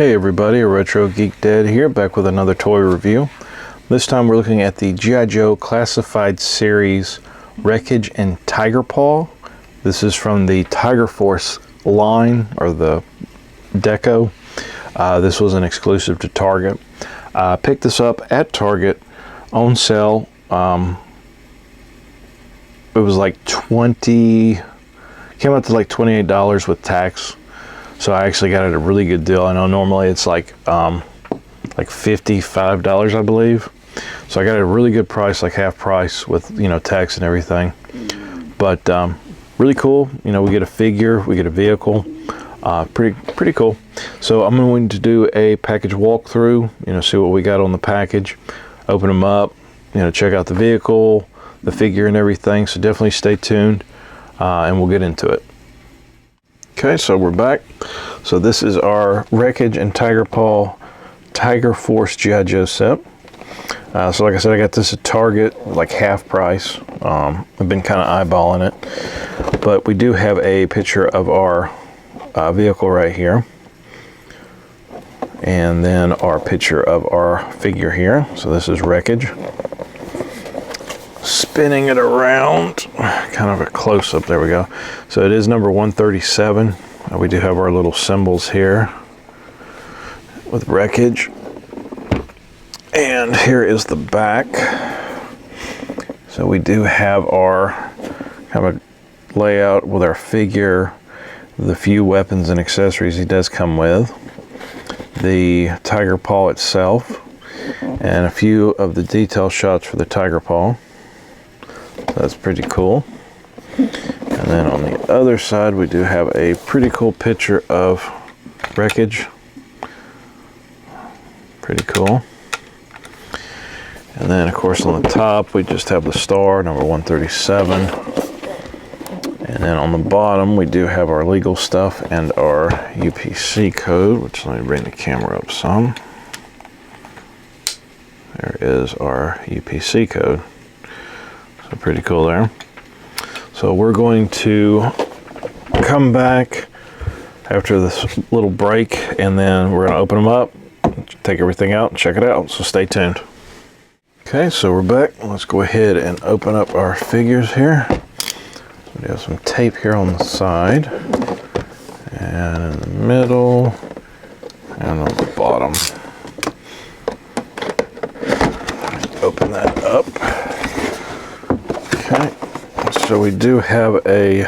Hey everybody, ARetroGeekDad here, back with another toy review. This time we're looking at the G.I. Joe Classified Series Wreckage and Tiger Paw. This is from the Tiger Force line, or the deco. This was an exclusive to Target. Picked this up at Target on sale. It was like came out to like $28 with tax. So I actually got it at a really good deal. I know normally it's like $55, I believe. So I got it at a really good price, like half price with, you know, tax and everything. But really cool. You know, we get a figure, we get a vehicle. Pretty cool. So I'm going to do a package walkthrough, you know, see what we got on the package, open them up, you know, check out the vehicle, the figure and everything. So definitely stay tuned and we'll get into it. Okay, so we're back. So this is our Wreckage and Tiger Paw Tiger Force G.I. Joe set. So like I said, I got this at Target, like half price. I've been kind of eyeballing it. But we do have a picture of our vehicle right here. And then our picture of our figure here. So this is Wreckage. Spinning it around, kind of a close-up, there we go. So it is number 137. We do have our little symbols here with Wreckage. And here is the back. So we do have our kind of a layout with our figure, the few weapons and accessories he does come with, the tiger paw itself, and a few of the detail shots for the tiger paw. That's pretty cool. And then on the other side we do have a pretty cool picture of Wreckage. Pretty cool. And then of course on the top we just have the star, number 137. And then on the bottom we do have our legal stuff and our UPC code, which, let me bring the camera up some. There is our UPC code. So pretty cool there. So we're going to come back after this little break, and then we're going to open them up, take everything out, and check it out. So stay tuned. Okay, so we're back. Let's go ahead and open up our figures here. We have some tape here on the side, and in the middle, and on the bottom. Open that up. Okay, so we do have a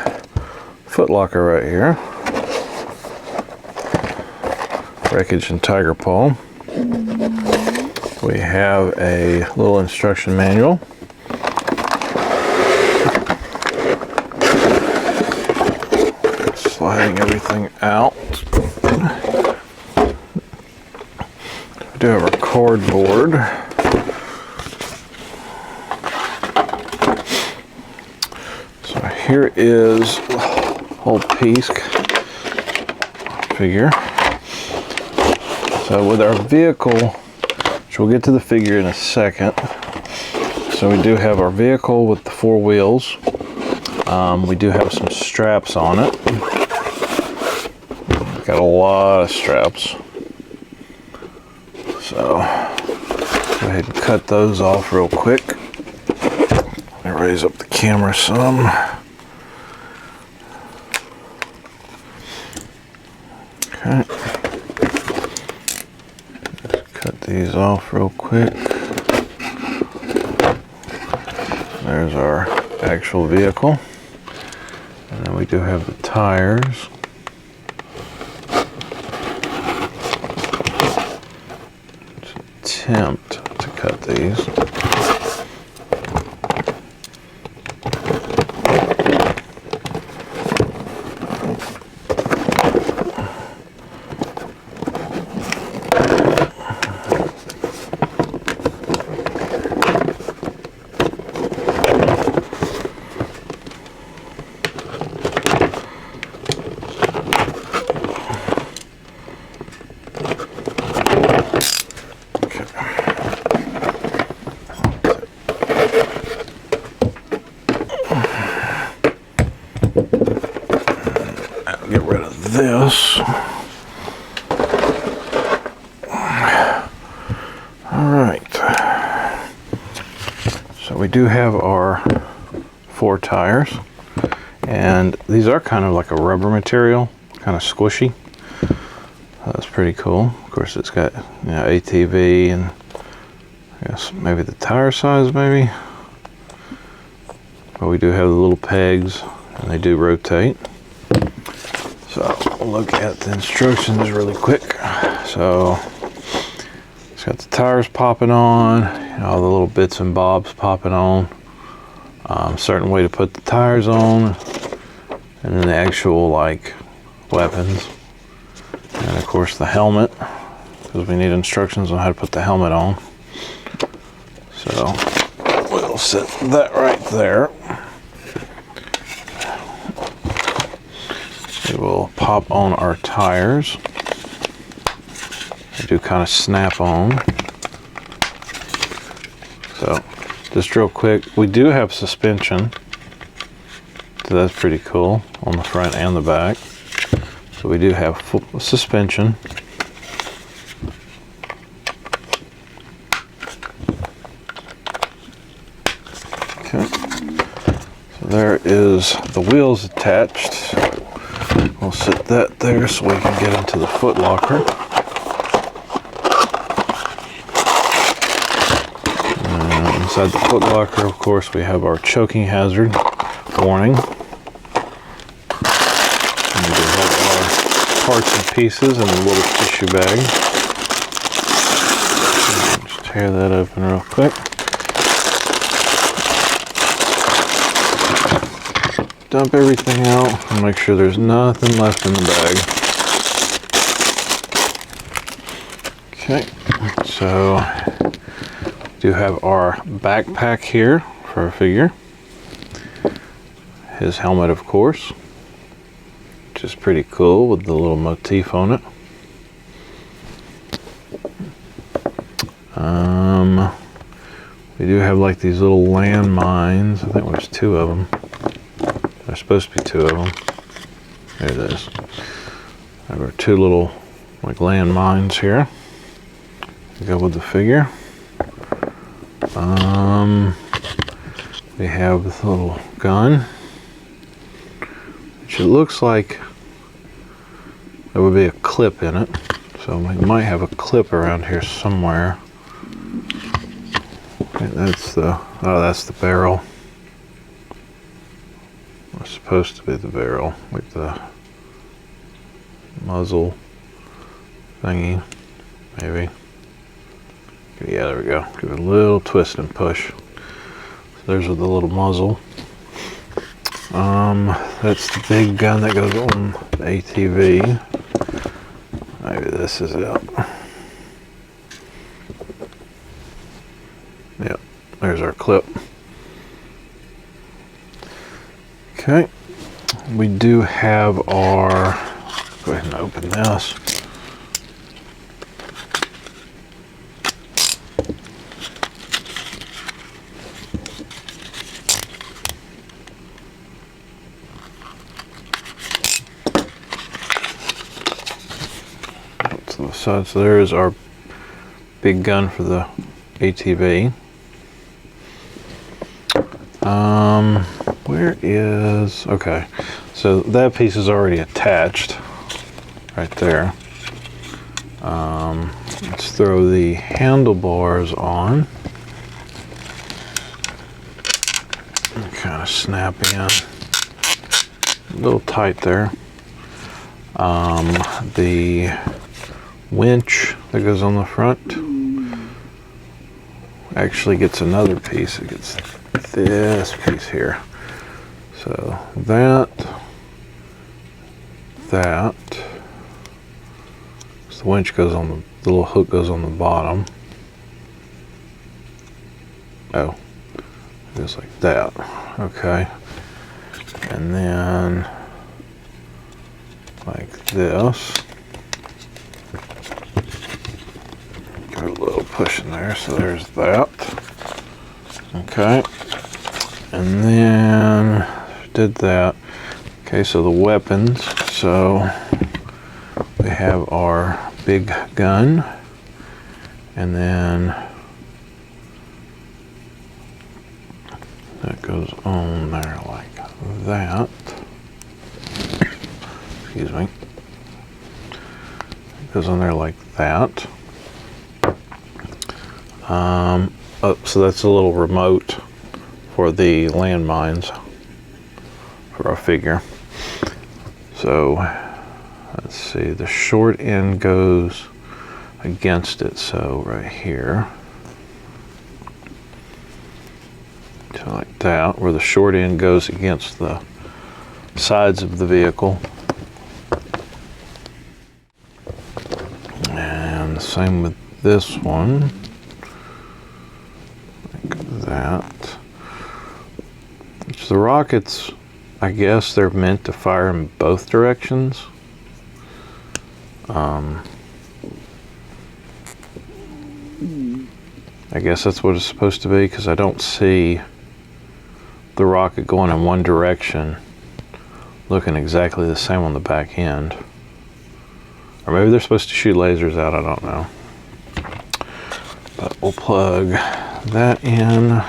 foot locker right here. Wreckage and Tiger Paw. We have a little instruction manual. Sliding everything out. We do have our cardboard. Here is a whole piece figure. So with our vehicle, which we'll get to the figure in a second. So we do have our vehicle with the four wheels. We do have some straps on it. Got a lot of straps. So go ahead and cut those off real quick. Let me raise up the camera some. Okay. Just cut these off real quick. There's our actual vehicle. And then we do have the tires. Let's attempt to cut these. So we do have our 4 tires, and these are kind of like a rubber material, kind of squishy. That's pretty cool. Of course, it's got, you know, ATV and I guess maybe the tire size maybe. But we do have the little pegs, and they do rotate. So we'll look at the instructions really quick. So it's got the tires popping on, all the little bits and bobs popping on. Certain way to put the tires on, and then the actual like weapons, and of course the helmet, because we need instructions on how to put the helmet on. So we'll set that right there. We will pop on our tires. They do kind of snap on. So just real quick, we do have suspension, so that's pretty cool on the front and the back. So we do have full suspension. Okay, so there is the wheels attached. We'll set that there so we can get into the foot locker. And inside the foot locker, of course, we have our choking hazard warning. And we have our parts and pieces in a little tissue bag. Just tear that open real quick. Dump everything out and make sure there's nothing left in the bag. Okay, so we do have our backpack here for our figure. His helmet, of course, which is pretty cool with the little motif on it. We do have like these little landmines. I think there's 2 of them. There's supposed to be 2 of them. There it is. There are 2 little like landmines here to go with the figure. We have this little gun, which it looks like there would be a clip in it. So we might have a clip around here somewhere. Okay, that's the barrel. It's supposed to be the barrel, like the muzzle thingy, maybe. Yeah, there we go. Give it a little twist and push. So there's the little muzzle. That's the big gun that goes on the ATV. Maybe this is it. Yep, there's our clip. Okay, we do have our, go ahead and open this. So there is our big gun for the ATV. Where is, okay, so that piece is already attached right there. Let's throw the handlebars on. Kind of snap in, a little tight there. The winch that goes on the front actually gets another piece. It gets this piece here. So that, so the winch goes on the little hook goes on the bottom. Oh, just like that. Okay. And then like this. Give it a little push in there, so there's that. Okay. And then did that. Okay, so the weapons. So we have our big gun, and then That goes on there like that. Excuse me. It goes on there like that. Oh, so that's a little remote for the landmines for our figure. So let's see, the short end goes against it, so right here. So like that, where the short end goes against the sides of the vehicle. And the same with this one. Like that. Which the rockets, I guess they're meant to fire in both directions. I guess that's what it's supposed to be, because I don't see the rocket going in one direction looking exactly the same on the back end. Or maybe they're supposed to shoot lasers out, I don't know. But we'll plug that in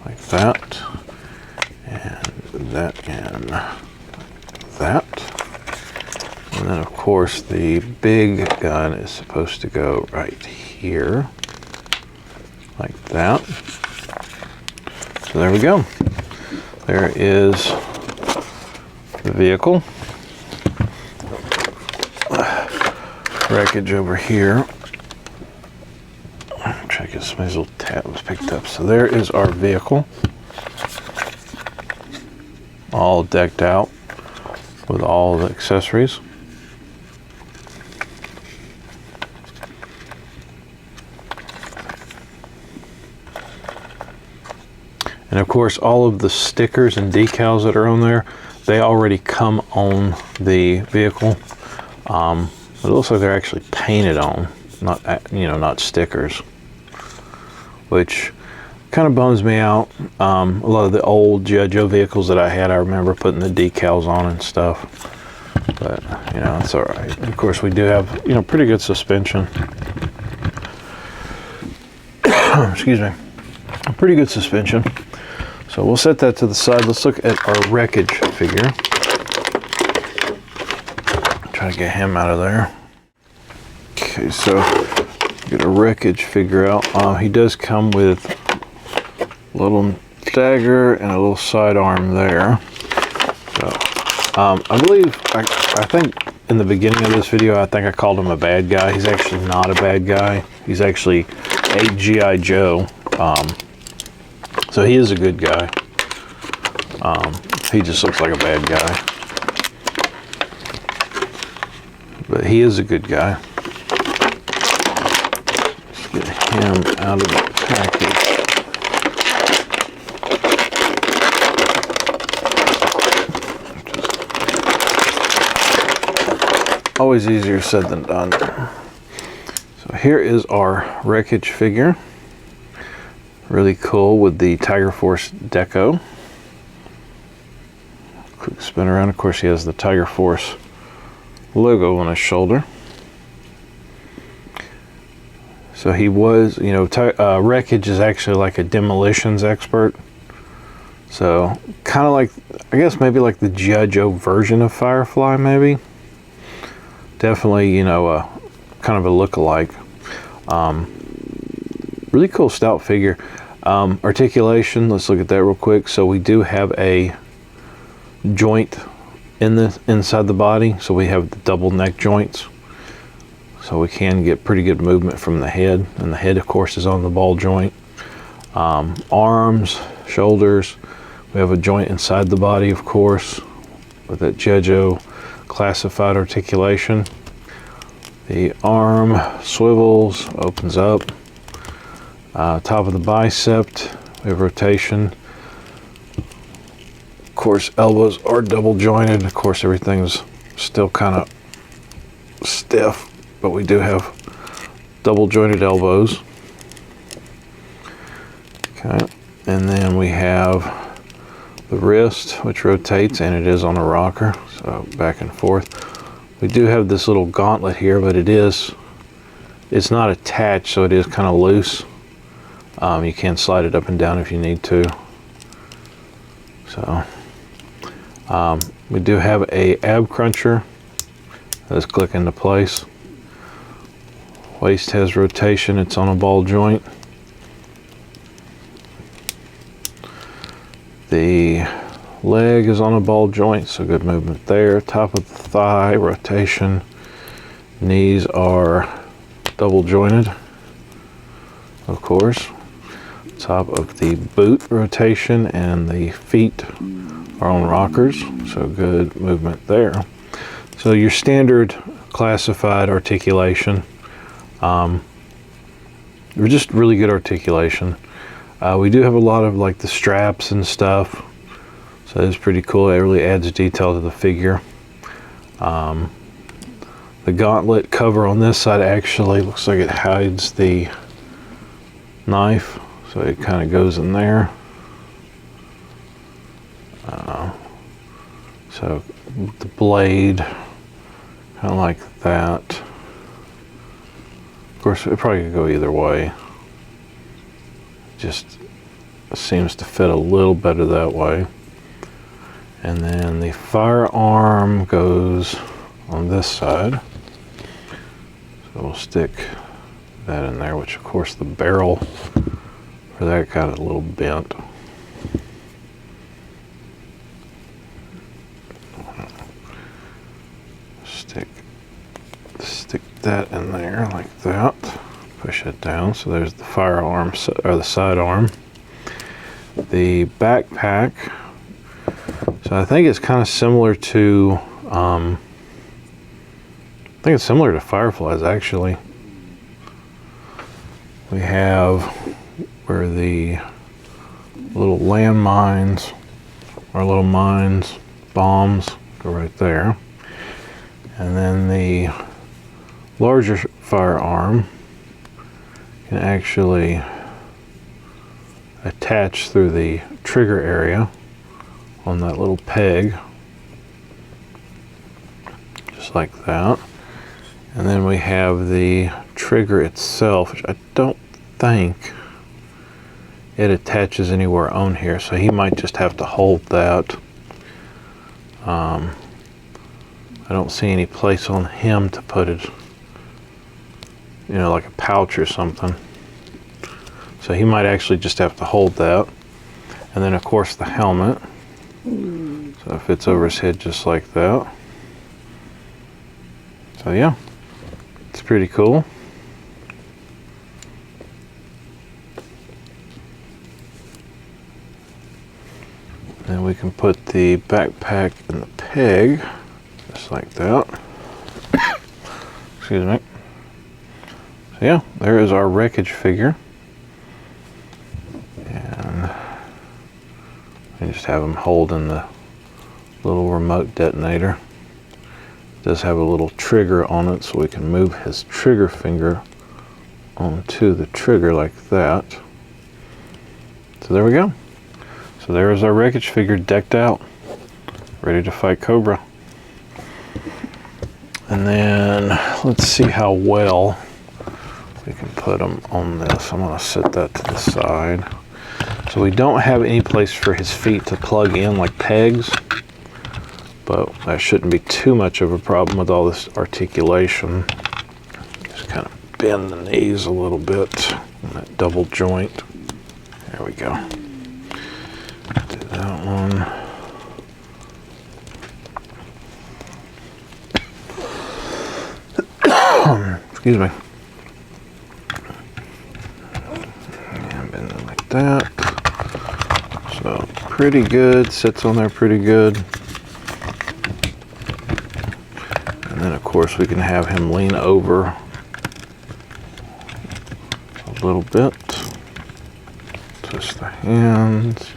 like that, and that in like that. And then of course the big gun is supposed to go right here, like that. So there we go. There is the vehicle. Wreckage over here. Try to get some of these little tabs picked up. So there is our vehicle, all decked out with all the accessories. And of course, all of the stickers and decals that are on there, they already come on the vehicle. It looks like they're actually painted on, not stickers, which kind of bums me out. A lot of the old G.I. Joe vehicles that I had, I remember putting the decals on and stuff. But it's all right. Of course, we do have pretty good suspension. Excuse me, pretty good suspension. So we'll set that to the side. Let's look at our Wreckage figure. Try to get him out of there. Okay, so get a Wreckage figure out. He does come with a little dagger and a little sidearm there. So I believe, I think in the beginning of this video, I think I called him a bad guy. He's actually not a bad guy. He's actually a G.I. Joe. So he is a good guy. He just looks like a bad guy. But he is a good guy. Let's get him out of the package. Always easier said than done. So here is our Wreckage figure. Really cool with the Tiger Force deco. Quick spin around. Of course, he has the Tiger Force logo on his shoulder. So he was, Wreckage is actually like a demolitions expert. So kind of like, I guess maybe like the G.I. Joe version of Firefly, maybe. Definitely, kind of a look-alike. Really cool stout figure. Articulation, let's look at that real quick. So we do have a joint inside the body. So we have the double neck joints. So we can get pretty good movement from the head. And the head, of course, is on the ball joint. Arms, shoulders. We have a joint inside the body, of course, with that G.I. Joe classified articulation. The arm swivels, opens up. Top of the bicep, we have rotation. Of course, elbows are double jointed. Of course, everything's still kind of stiff, but we do have double jointed elbows. Okay, and then we have the wrist, which rotates, and it is on a rocker, so back and forth. We do have this little gauntlet here, but it's not attached, so it is kind of loose. You can slide it up and down if you need to. So we do have a ab cruncher. Let's click into place. Waist has rotation, it's on a ball joint. The leg is on a ball joint, so good movement there. Top of the thigh, rotation. Knees are double jointed, of course. Top of the boot rotation, and the feet are on rockers, so good movement there. So your standard classified articulation. Just really good articulation. We do have a lot of like the straps and stuff, so it's pretty cool. It really adds detail to the figure. The gauntlet cover on this side actually looks like it hides the knife, so it kind of goes in there. So the blade, kind of like that. Of course, it probably could go either way. Just seems to fit a little better that way. And then the firearm goes on this side. So we'll stick that in there, which of course the barrel for that got a little bent. Stick that in there like that. Push it down. So there's the firearm, or the sidearm. The backpack. So I think it's kind of similar to, I think it's similar to Fireflies actually. We have where the little landmines, or little mines, bombs go right there. And then the larger firearm can actually attach through the trigger area on that little peg, just like that. And then we have the trigger itself, which I don't think it attaches anywhere on here, so he might just have to hold that. I don't see any place on him to put it, you know, like a pouch or something. So he might actually just have to hold that. And then of course the helmet. So it fits over his head just like that. So yeah, it's pretty cool. Then we can put the backpack in the peg, just like that. Excuse me. So yeah, there is our Wreckage figure. And I just have him holding the little remote detonator. It does have a little trigger on it, so we can move his trigger finger onto the trigger like that. So there we go. So there is our Wreckage figure decked out, ready to fight Cobra. And then let's see how well we can put him on this. I'm going to set that to the side. So we don't have any place for his feet to plug in like pegs, but that shouldn't be too much of a problem with all this articulation. Just kind of bend the knees a little bit on that double joint. There we go. Do that one. Excuse me. And bend it like that. So pretty good, sits on there pretty good. And then of course we can have him lean over a little bit. Twist the hands.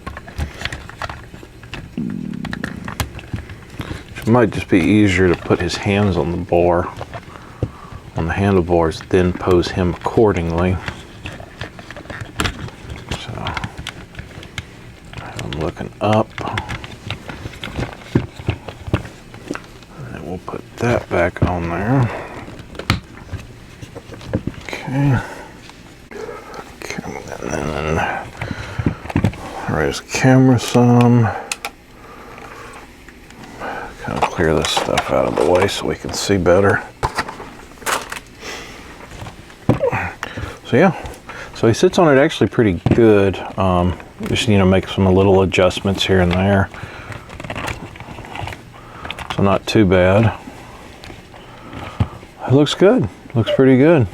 It might just be easier to put his hands on the bar, on the handlebars, then pose him accordingly. So I'm looking up, and then we'll put that back on there. Okay. Okay, and then raise the camera some. Kind of clear this stuff out of the way so we can see better. So yeah, so he sits on it actually pretty good. Just, you know, make some little adjustments here and there. So not too bad. It looks good. Looks pretty good.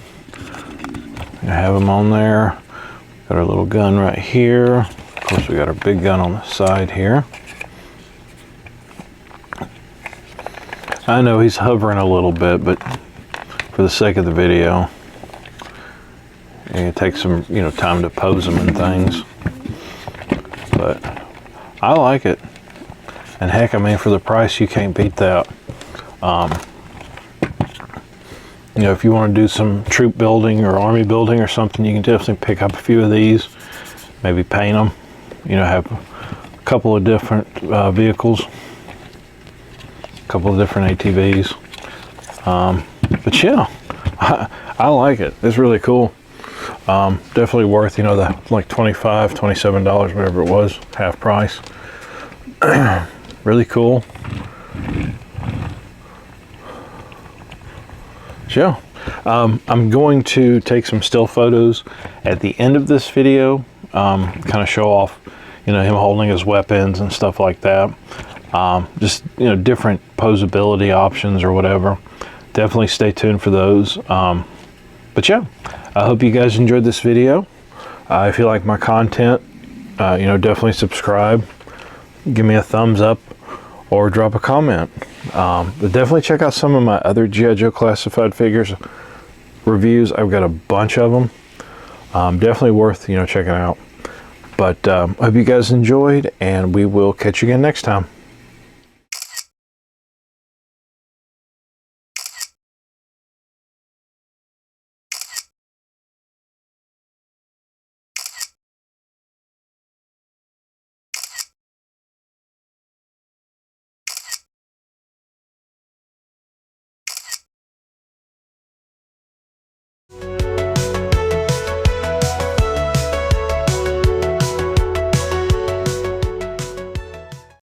I have him on there. Got our little gun right here. Of course, we got our big gun on the side here. I know he's hovering a little bit, but for the sake of the video, it takes some, you know, time to pose them and things. But I like it. And heck, I mean, for the price, you can't beat that. You know, if you want to do some troop building or army building or something, you can definitely pick up a few of these, maybe paint them, you know, have a couple of different vehicles, a couple of different ATVs. But yeah, I like it. It's really cool. Definitely worth, you know, the like $25, $27, whatever it was, half price. Really cool. So I'm going to take some still photos at the end of this video, kind of show off, you know, him holding his weapons and stuff like that. Just, you know, different posability options or whatever. Definitely stay tuned for those. But yeah, I hope you guys enjoyed this video. If you like my content, you know, definitely subscribe, give me a thumbs up, or drop a comment. But definitely check out some of my other G.I. Joe classified figures reviews. I've got a bunch of them. Definitely worth, you know, checking out. But I hope you guys enjoyed, and we will catch you again next time.